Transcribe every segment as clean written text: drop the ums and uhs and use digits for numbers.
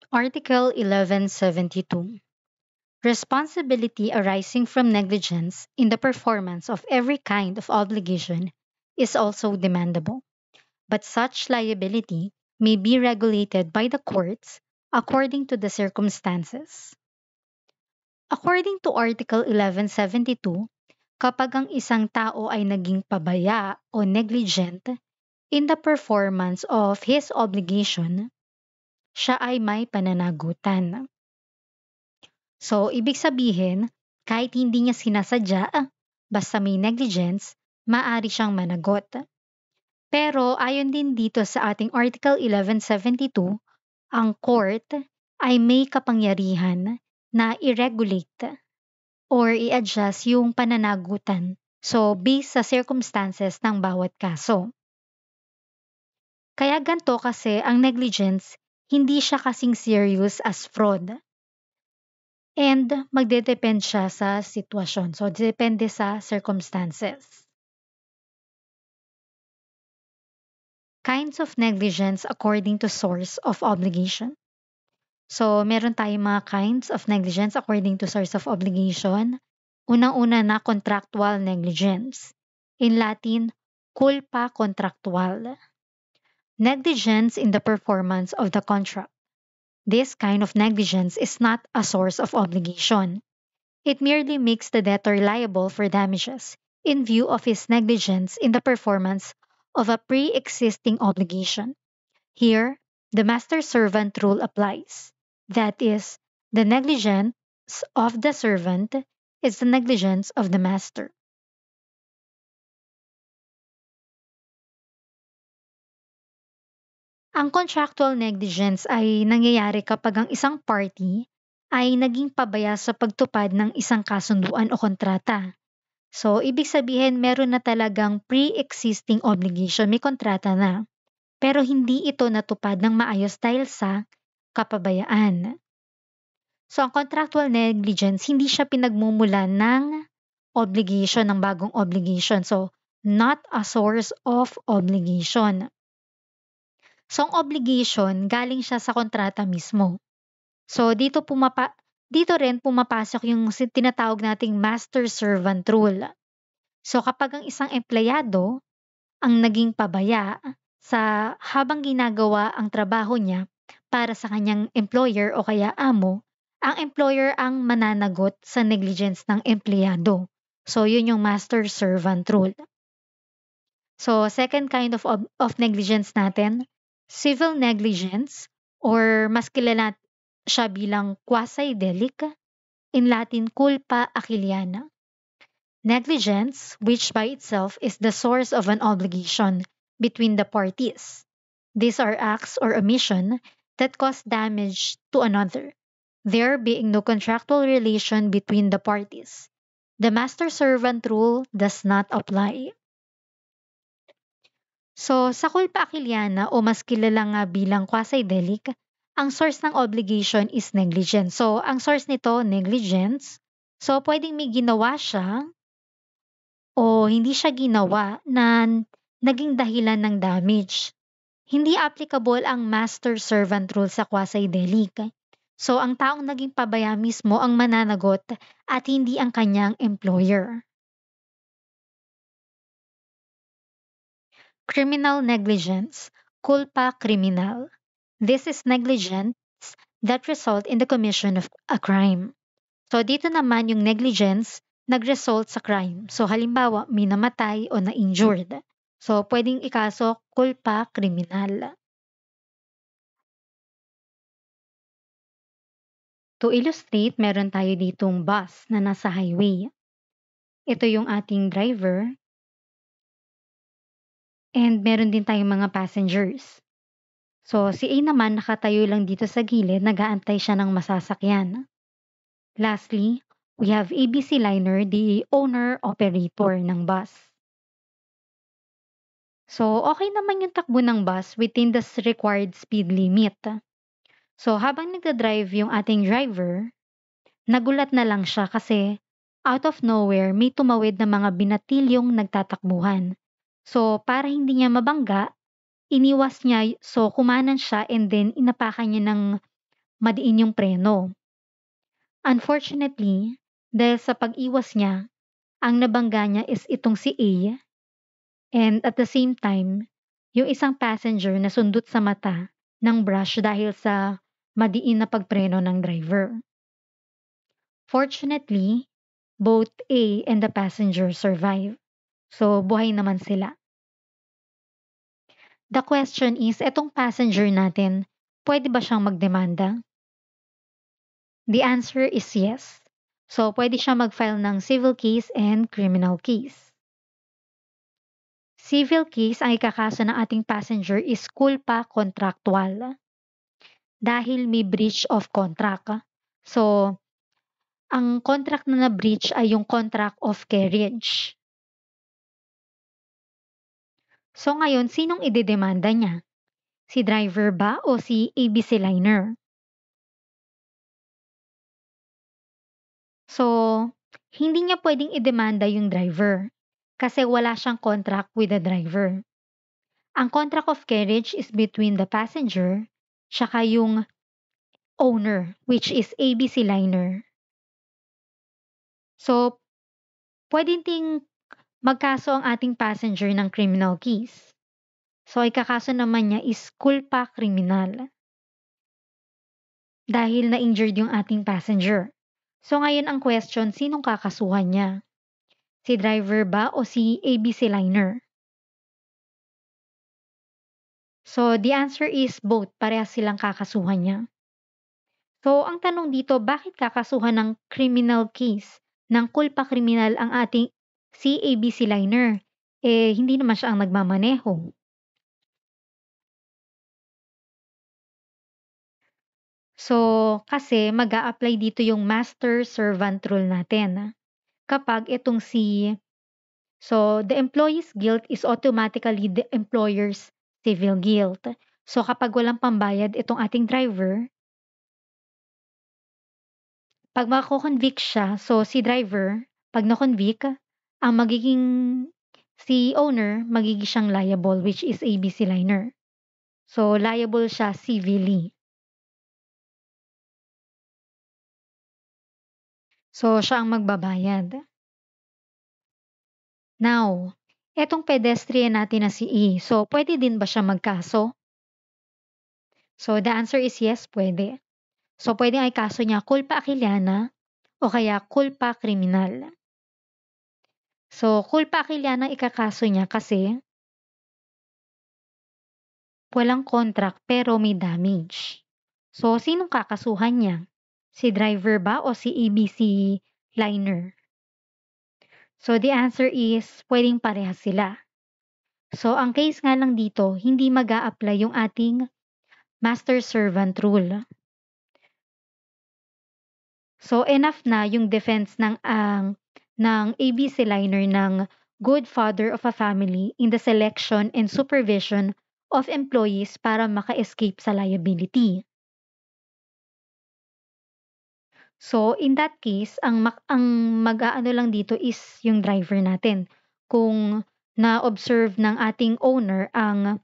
Article 1172. Responsibility arising from negligence in the performance of every kind of obligation is also demandable, but such liability may be regulated by the courts according to the circumstances. According to Article 1172, kapag ang isang tao ay naging pabaya o negligent in the performance of his obligation, siya ay may pananagutan. So, ibig sabihin, kahit hindi niya sinasadya, basta may negligence, maaari siyang managot. Pero ayon din dito sa ating Article 1172, ang court ay may kapangyarihan na i-regulate or i-adjust yung pananagutan. So, based sa circumstances ng bawat kaso. Kaya ganito kasi ang negligence, hindi siya kasing serious as fraud. And magdedepend siya sa sitwasyon. So, depende sa circumstances. Kinds of negligence according to source of obligation. So, meron tayong mga kinds of negligence according to source of obligation. Unang-una na contractual negligence. In Latin, culpa contractual. Negligence in the performance of the contract. This kind of negligence is not a source of obligation. It merely makes the debtor liable for damages in view of his negligence in the performance of a pre-existing obligation. Here, the master-servant rule applies. That is, the negligence of the servant is the negligence of the master. Ang contractual negligence ay nangyayari kapag ang isang party ay naging pabaya sa pagtupad ng isang kasunduan o kontrata. So, ibig sabihin meron na talagang pre-existing obligation, may kontrata na. Pero hindi ito natupad ng maayos dahil sa kapabayaan. So, ang contractual negligence, hindi siya pinagmumulan ng obligation, ng bagong obligation. So, not a source of obligation. So, ang obligation, galing siya sa kontrata mismo. So, dito rin pumapasok yung tinatawag nating master-servant rule. So, kapag ang isang empleyado ang naging pabaya sa habang ginagawa ang trabaho niya para sa kanyang employer o kaya amo, ang employer ang mananagot sa negligence ng empleyado. So, yun yung master-servant rule. So, second kind of negligence natin, civil negligence or mas kilala siya bilang quasi-delic, in Latin culpa achilleana. Negligence, which by itself is the source of an obligation between the parties. These are acts or omission that cause damage to another, there being no contractual relation between the parties. The master-servant rule does not apply. So, sa culpa achilleana o mas kilala nga bilang quasi-delic, ang source ng obligation is negligence. So, ang source nito, negligence. So, pwedeng may ginawa siya o hindi siya ginawa na naging dahilan ng damage. Hindi applicable ang master-servant rule sa quasi-delic. So, ang taong naging pabaya mismo ang mananagot at hindi ang kanyang employer. Criminal negligence, culpa criminal. This is negligence that result in the commission of a crime. So, dito naman yung negligence nag-result sa crime. So, halimbawa, may namatay o na-injured. So, pwedeng ikaso culpa criminal. To illustrate, meron tayo ditong bus na nasa highway. Ito yung ating driver. And meron din tayong mga passengers. So, si A naman nakatayo lang dito sa gilid, nag-aantay siya ng masasakyan. Lastly, we have ABC Liner, the owner-operator ng bus. So, okay naman yung takbo ng bus within the required speed limit. So, habang nagda-drive yung ating driver, nagulat na lang siya kasi out of nowhere may tumawid na mga binatilyong nagtatakbuhan. So, para hindi niya mabangga, iniwas niya, so kumanan siya and then inapakan niya ng madiin yung preno. Unfortunately, dahil sa pag-iwas niya, ang nabangga niya is itong si A, and at the same time, yung isang passenger na sundot sa mata ng brush dahil sa madiin na pagpreno ng driver. Fortunately, both A and the passenger survive. So, buhay naman sila. The question is, etong passenger natin, pwede ba siyang magdemanda? The answer is yes. So, pwede siya mag-file ng civil case and criminal case. Civil case ang ikakaso ng ating passenger is culpa contractual dahil may breach of contract. So, ang contract na na-breach ay yung contract of carriage. So ngayon, sinong idedemanda niya? Si driver ba o si ABC Liner? So, hindi niya pwedeng idemanda yung driver kasi wala siyang contract with the driver. Ang contract of carriage is between the passenger tsaka yung owner, which is ABC Liner. So, pwede ting magkaso ang ating passenger ng criminal case. So, ikakaso naman niya is culpa criminal dahil na-injured yung ating passenger. So, ngayon ang question, sinong kakasuhan niya? Si driver ba o si ABC Liner? So, the answer is both. Parehas silang kakasuhan niya. So, ang tanong dito, bakit kakasuhan ng criminal case ng kulpa kriminal ang ating si ABC Liner? Eh, hindi naman siya ang nagmamaneho. So, kasi mag apply dito yung master-servant rule natin. Kapag itong so the employee's guilt is automatically the employer's civil guilt. So, kapag walang pambayad itong ating driver, pag mako-convict siya, so si driver, pag na-convict, ang magiging si owner, magiging siyang liable, which is ABC Liner. So, liable siya civilly. So, siya ang magbabayad. Now, etong pedestrian natin na si E, so pwede din ba siya magkaso? So, the answer is yes, pwede. So, pwede ay kaso niya culpa aquiliana o kaya culpa kriminal. So, culpa aquiliana ikakaso niya kasi walang contract pero may damage. So, sinong kakasuhan niya? Si driver ba o si ABC Liner? So, the answer is pwedeng parehas sila. So, ang case nga lang dito, hindi mag apply yung ating master-servant rule. So, enough na yung defense ng ABC Liner ng good father of a family in the selection and supervision of employees para maka-escape sa liability. So, in that case, ang mag-aano lang dito is yung driver natin. Kung na-observe ng ating owner ang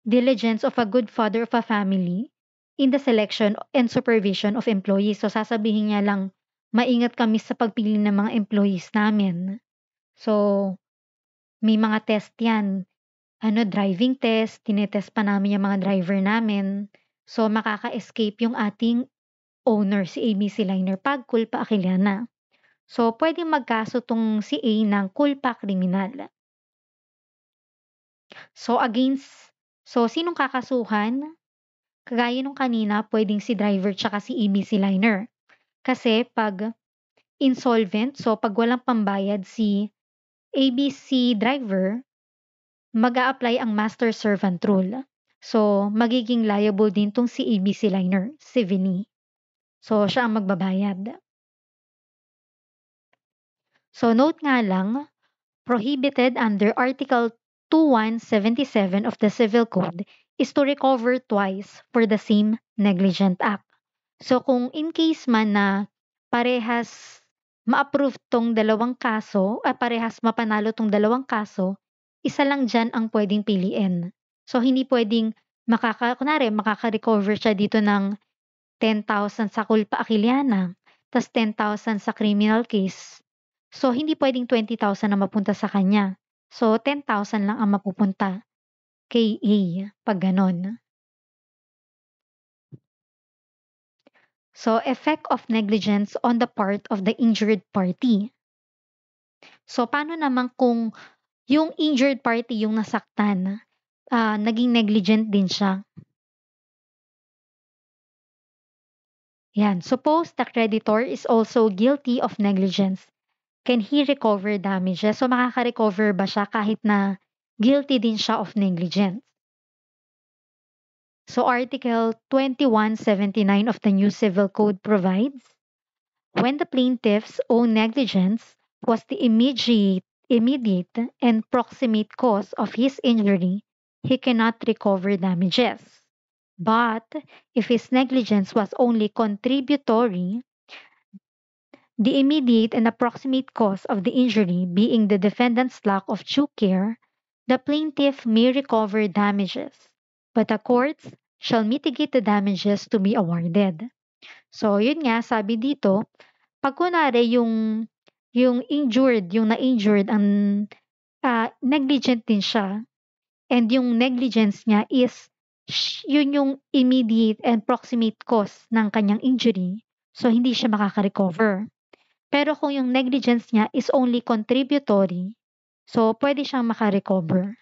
diligence of a good father of a family in the selection and supervision of employees. So, sasabihin niya lang, maingat kami sa pagpili ng mga employees namin. So, may mga test yan. Driving test, tinetest pa namin yung mga driver namin. So, makaka-escape yung ating owner, si ABC Liner, pag culpa aquiliana. So, pwedeng magkaso tong si A ng culpa kriminal. So, sinong kakasuhan? Kagaya nung kanina, pwedeng si driver tsaka si ABC Liner. Kasi pag insolvent, so pag walang pambayad si ABC driver, mag apply ang master servant rule. So, magiging liable din tong si ABC Liner, civilly. So, siya ang magbabayad. So, note nga lang, prohibited under Article 2177 of the Civil Code is to recover twice for the same negligent act. So, kung in case man na parehas ma-approve tong dalawang kaso, parehas mapanalo tong dalawang kaso, isa lang dyan ang pwedeng piliin. So, hindi pwedeng kunwari makaka-recover siya dito ng 10,000 sa culpa achilliana, tas 10,000 sa criminal case. So, hindi puwedeng 20,000 na mapunta sa kanya. So, 10,000 lang ang mapupunta kay A, 'pag gano'n. So, effect of negligence on the part of the injured party. So, paano naman kung yung injured party yung nasaktan, naging negligent din siya? Yan, suppose the creditor is also guilty of negligence. Can he recover damages? So, makaka-recover ba siya kahit na guilty din siya of negligence? So, Article 2179 of the new Civil Code provides, when the plaintiff's own negligence was the immediate and proximate cause of his injury, he cannot recover damages. But if his negligence was only contributory, the immediate and approximate cause of the injury being the defendant's lack of due care, the plaintiff may recover damages, but the courts shall mitigate the damages to be awarded. So, yun nga, sabi dito, pag kunwari yung injured, yung na-injured, ang negligent din siya, and yung negligence niya is yun yung immediate and proximate cause ng kanyang injury, so hindi siya makaka-recover. Pero kung yung negligence niya is only contributory, so pwede siyang maka-recover.